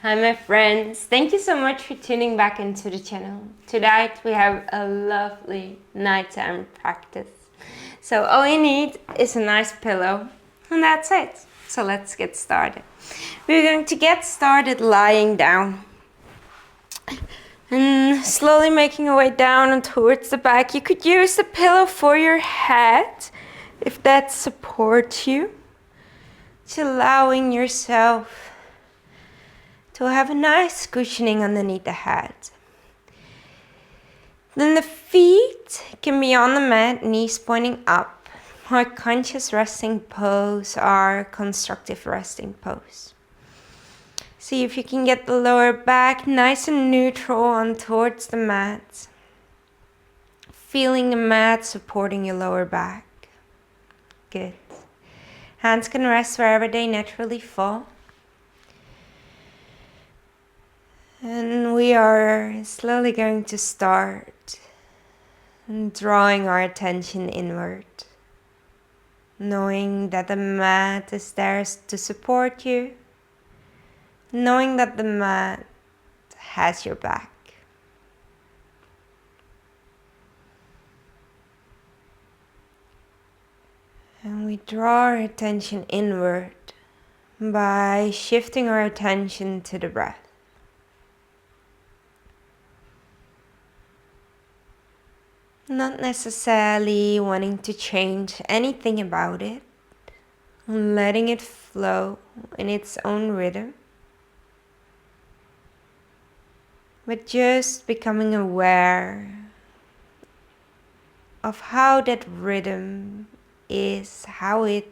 Hi my friends, thank you so much for tuning back into the channel. Tonight we have a lovely nighttime practice. So all you need is a nice pillow and that's it. So let's get started. We're going to get started lying down. And slowly making your way down and towards the back. You could use the pillow for your head if that supports you. Just allowing yourself to have a nice cushioning underneath the head. Then the feet can be on the mat, knees pointing up. Our conscious resting pose, our constructive resting pose. See if you can get the lower back nice and neutral on towards the mat. Feeling the mat supporting your lower back. Good. Hands can rest wherever they naturally fall. And we are slowly going to start drawing our attention inward. Knowing that the mat is there to support you. Knowing that the mat has your back. And we draw our attention inward by shifting our attention to the breath. Not necessarily wanting to change anything about it, letting it flow in its own rhythm, but just becoming aware of how that rhythm is, how it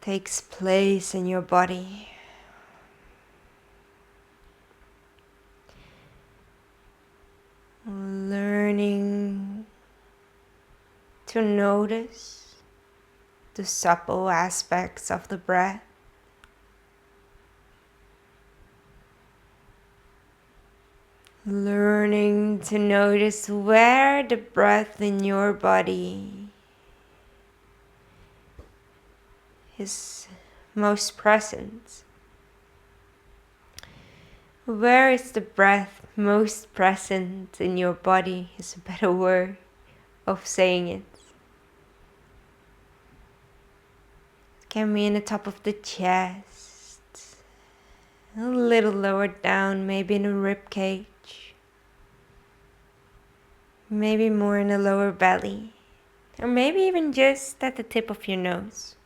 takes place in your body. Learning to notice the subtle aspects of the breath. Learning to notice where the breath in your body is most present. Where is the breath most present in your body is a better word of saying it. It can be in the top of the chest, a little lower down, maybe in the rib cage, maybe more in the lower belly, or maybe even just at the tip of your nose.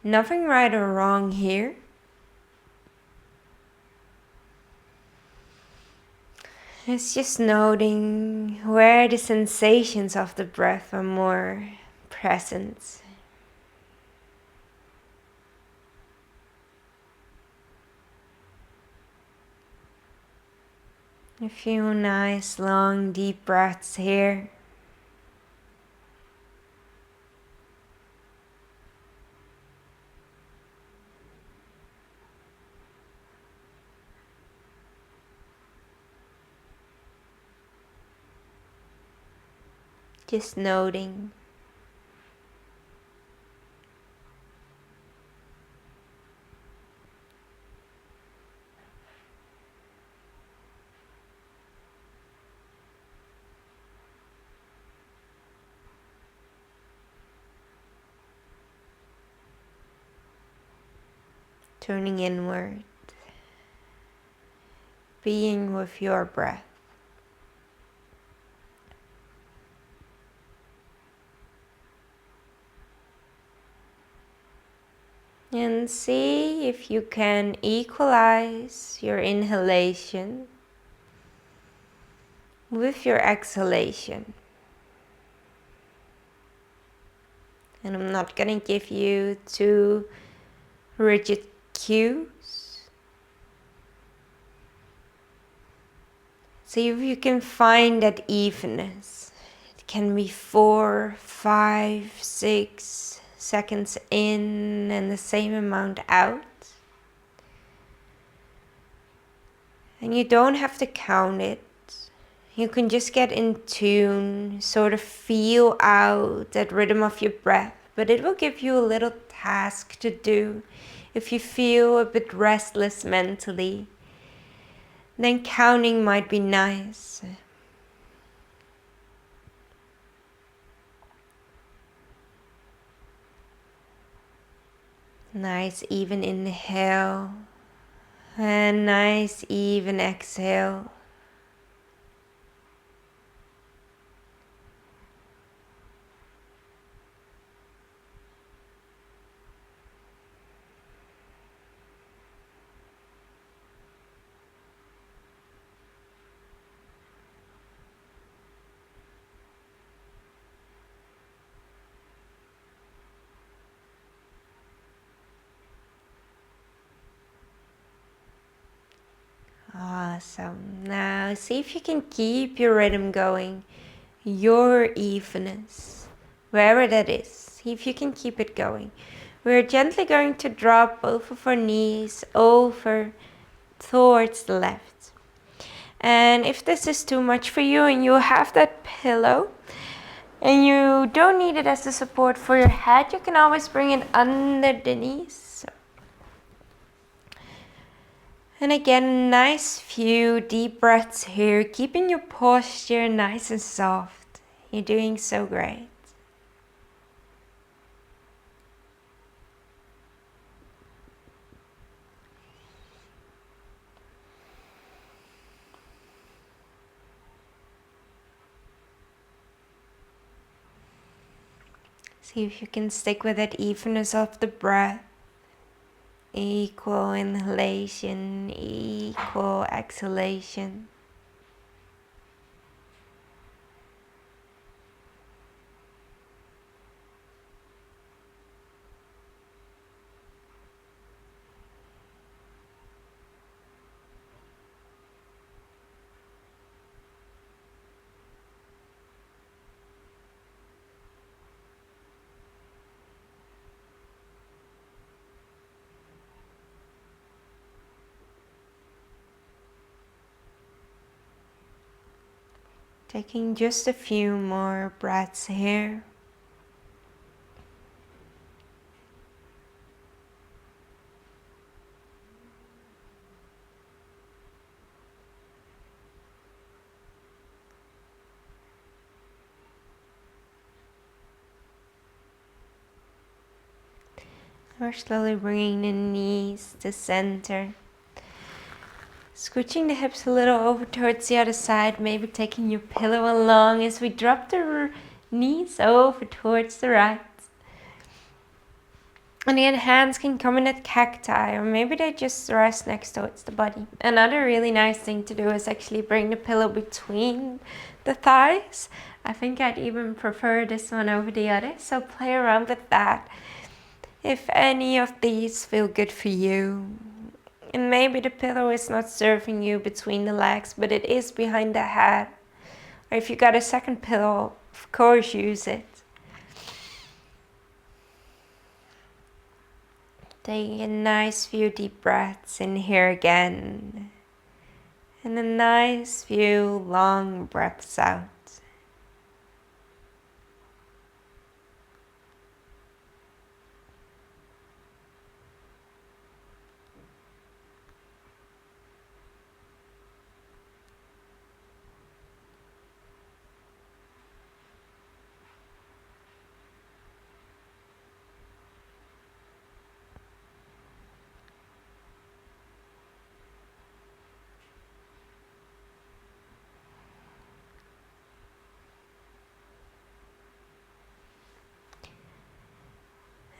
Nothing right or wrong here. It's just noting where the sensations of the breath are more present. A few nice long deep breaths here. Just noting. Turning inward. Being with your breath. And see if you can equalize your inhalation with your exhalation. And I'm not going to give you too rigid cues. See if you can find that evenness. It can be 4, 5, 6 seconds in and the same amount out. And you don't have to count it. You can just get in tune, sort of feel out that rhythm of your breath. but it will give you a little task to do. If you feel a bit restless mentally, then counting might be nice. Nice even inhale and nice even exhale. Awesome. Now see if you can keep your rhythm going, your evenness, wherever that is. See if you can keep it going. We're gently going to drop both of our knees over towards the left. And if this is too much for you and you have that pillow and you don't need it as a support for your head, you can always bring it under the knees. And again, nice few deep breaths here, keeping your posture nice and soft. You're doing so great. See if you can stick with that evenness of the breath. Equal inhalation, equal exhalation. Taking just a few more breaths here. We're slowly bringing the knees to center. Scooching the hips a little over towards the other side, maybe taking your pillow along as we drop the knees over towards the right. And again, hands can come in at cacti, or maybe they just rest next towards the body. Another really nice thing to do is actually bring the pillow between the thighs. I think I'd even prefer this one over the other, so play around with that. If any of these feel good for you. And maybe the pillow is not serving you between the legs, but it is behind the head. Or if you got a second pillow, of course use it. Taking a nice few deep breaths in here again. And a nice few long breaths out.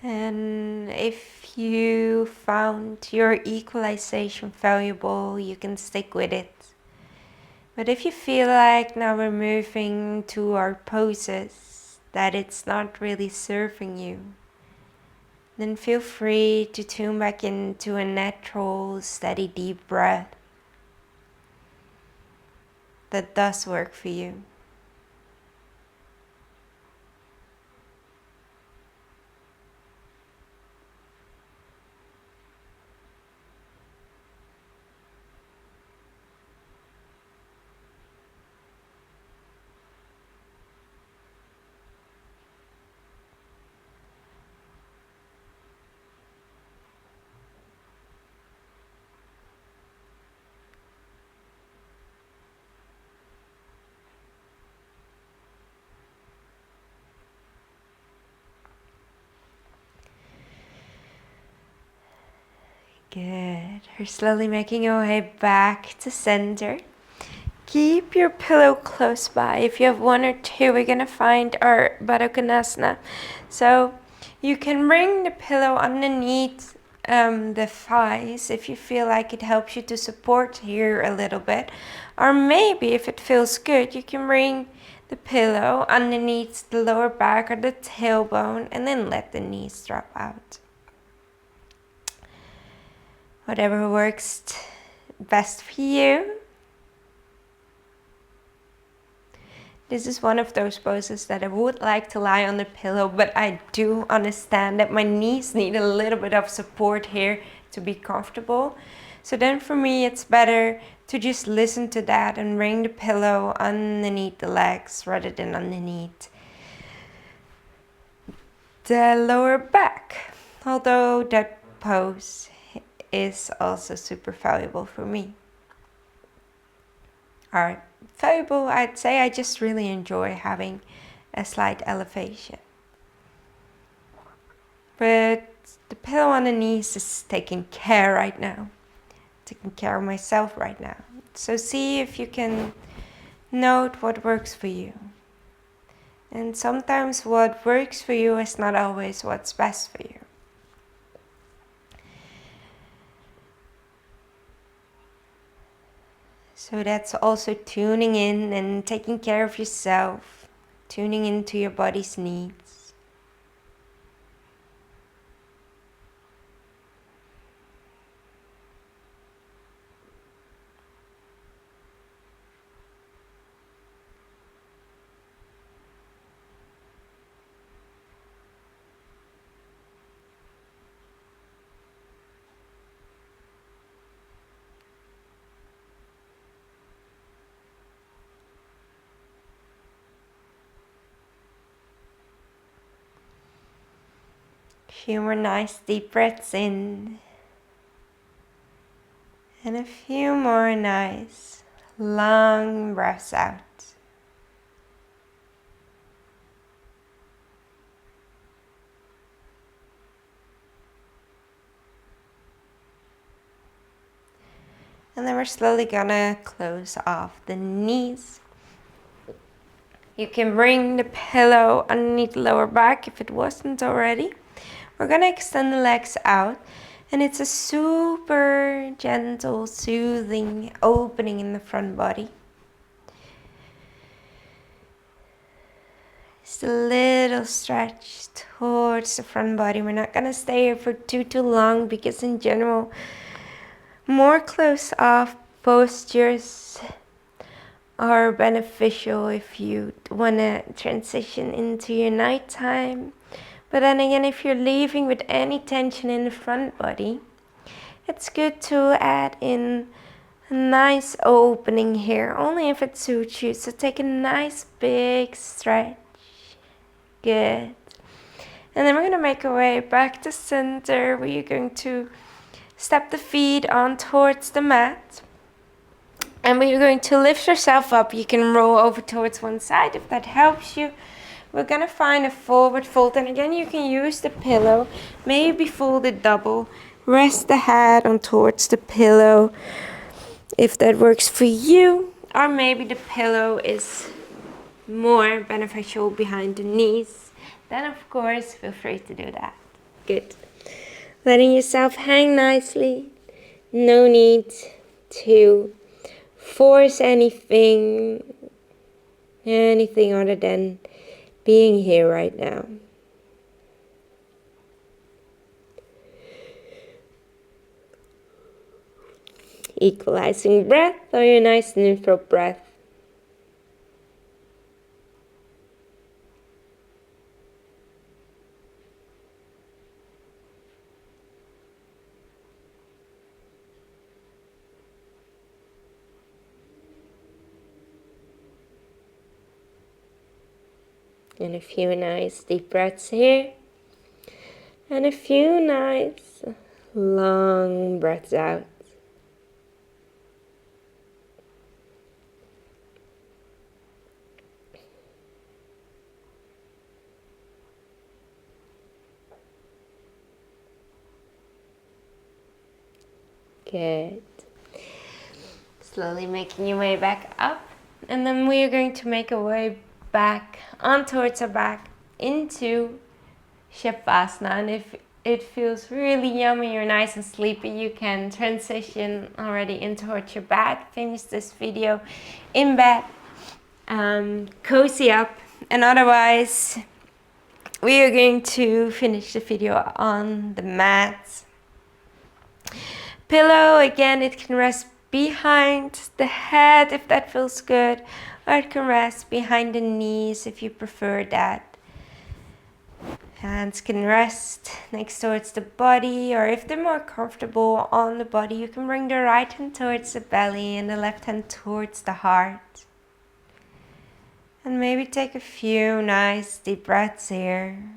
And if you found your equalization valuable, you can stick with it. But if you feel like now we're moving to our poses, that it's not really serving you, then feel free to tune back into a natural, steady, deep breath that does work for you. Good. We're slowly making our way back to center. Keep your pillow close by. If you have one or two, we're going to find our Baddha konasana. So you can bring the pillow underneath the thighs if you feel like it helps you to support here a little bit. Or maybe if it feels good, you can bring the pillow underneath the lower back or the tailbone and then let the knees drop out. Whatever works best for you. This is one of those poses that I would like to lie on the pillow, but I do understand that my knees need a little bit of support here to be comfortable. So then for me, it's better to just listen to that and bring the pillow underneath the legs rather than underneath the lower back. Although that pose is also super valuable for me. Alright, valuable, I'd say I just really enjoy having a slight elevation. But the pillow on the knees is taking care right now. Taking care of myself right now. So see if you can note what works for you. And sometimes what works for you is not always what's best for you. So that's also tuning in and taking care of yourself, tuning into your body's needs. Few more nice deep breaths in. And a few more nice long breaths out. And then we're slowly gonna close off the knees. You can bring the pillow underneath the lower back if it wasn't already. We're gonna extend the legs out, and it's a super gentle, soothing opening in the front body. Just a little stretch towards the front body. We're not gonna stay here for too long because in general, more close off postures are beneficial if you wanna transition into your nighttime. But then again, if you're leaving with any tension in the front body, it's good to add in a nice opening here, only if it suits you. So take a nice big stretch. Good. And then we're gonna make our way back to center, where you're going to step the feet on towards the mat. And when you're going to lift yourself up, you can roll over towards one side if that helps you. We're gonna find a forward fold, and again you can use the pillow, maybe fold it double, rest the head on towards the pillow if that works for you, or maybe the pillow is more beneficial behind the knees, then of course feel free to do that. Good. Letting yourself hang nicely, no need to force anything other than being here right now. Equalizing breath or your nice neutral breath. And a few nice deep breaths here. And a few nice long breaths out. Good. Slowly making your way back up. And then we are going to make our way back on towards our back into Savasana. And if it feels really yummy, you're nice and sleepy, you can transition already in towards your bed. Finish this video in bed. Cozy up. And otherwise, we are going to finish the video on the mat. Pillow, again, it can rest behind the head if that feels good, or it can rest behind the knees if you prefer that. Hands can rest next towards the body, or if they're more comfortable on the body, you can bring the right hand towards the belly and the left hand towards the heart. And maybe take a few nice deep breaths here.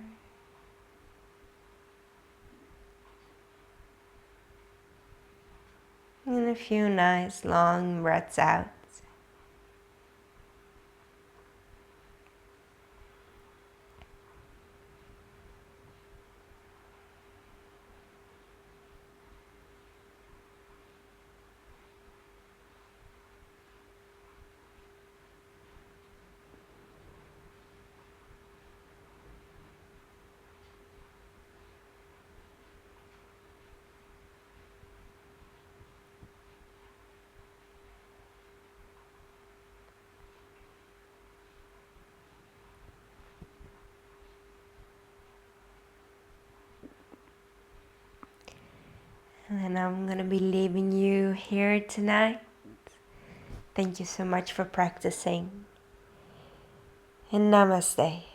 And a few nice long breaths out. And then I'm going to be leaving you here tonight. Thank you so much for practicing. And namaste.